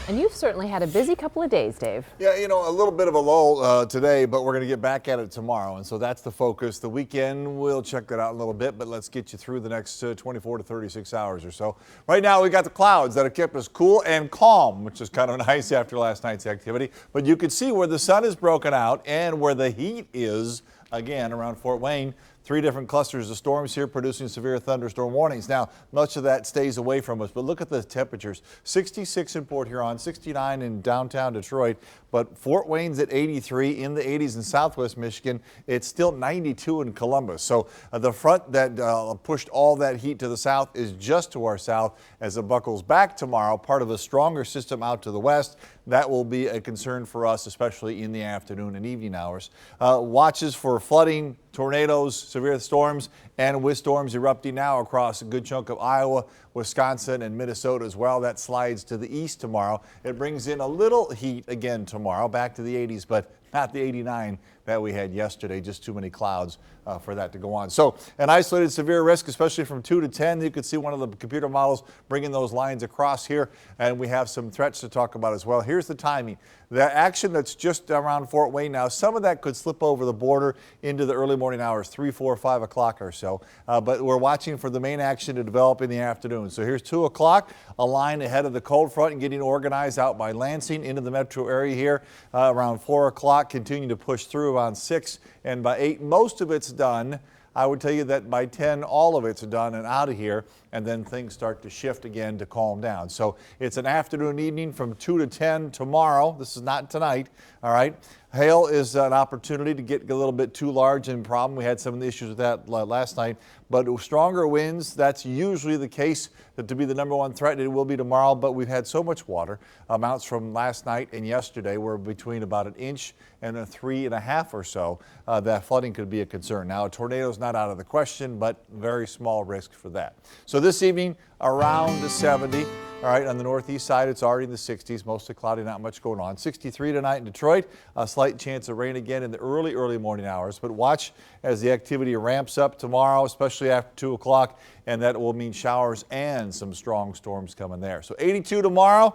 And you've certainly had a busy couple of days, Dave. Yeah, you know, a little bit of a lull today, but we're going to get back at it tomorrow. And so that's the focus. The weekend, we'll check that out in a little bit, but let's get you through the next 24 to 36 hours or so. Right now, we got the clouds that have kept us cool and calm, which is kind of nice after last night's activity. But you can see where the sun is broken out and where the heat is, again, around Fort Wayne. 3 different clusters of storms here producing severe thunderstorm warnings. Now, much of that stays away from us, but look at the temperatures. 66 in Port Huron, 69 in downtown Detroit, but Fort Wayne's at 83, in the 80s in southwest Michigan. It's still 92 in Columbus. So the front that pushed all that heat to the south is just to our south as it buckles back tomorrow, part of a stronger system out to the west. That will be a concern for us, especially in the afternoon and evening hours. Watches for flooding, tornadoes, severe storms, and with storms erupting now across a good chunk of Iowa, Wisconsin, and Minnesota as well. That slides to the east tomorrow. It brings in a little heat again tomorrow, back to the 80s, but not the 89 that we had yesterday. Just too many clouds for that to go on. So an isolated severe risk, especially from 2 to 10. You can see one of the computer models bringing those lines across here, and we have some threats to talk about as well. Here's the timing. The action that's just around Fort Wayne now, some of that could slip over the border into the early morning hours, 3, 4, 5 o'clock or so. But we're watching for the main action to develop in the afternoon. So here's 2 o'clock, a line ahead of the cold front and getting organized out by Lansing into the metro area here. Around 4 o'clock, continue to push through around 6, and by 8, most of it's done. I would tell you that by 10, all of it's done and out of here, and then things start to shift again to calm down. So it's an afternoon, evening from 2 to 10 tomorrow. This is not tonight, all right? Hail is an opportunity to get a little bit too large and problem. We had some of the issues with that last night, but stronger winds, that's usually the case. That to be the #1 threat, it will be tomorrow, but we've had so much water. Amounts from last night and yesterday were between about 1 inch and 3.5 or so. That flooding could be a concern. Now, a tornado is not out of the question, but very small risk for that. So this evening, around the 70. All right, on the northeast side, it's already in the 60s, mostly cloudy, not much going on. 63 tonight in Detroit, a slight chance of rain again in the early morning hours. But watch as the activity ramps up tomorrow, especially after 2 o'clock, and that will mean showers and some strong storms coming there. So 82 tomorrow,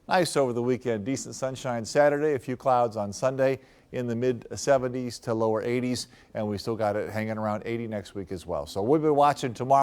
nice over the weekend, decent sunshine Saturday, a few clouds on Sunday in the mid-70s to lower 80s, and we still got it hanging around 80 next week as well. So we'll be watching tomorrow.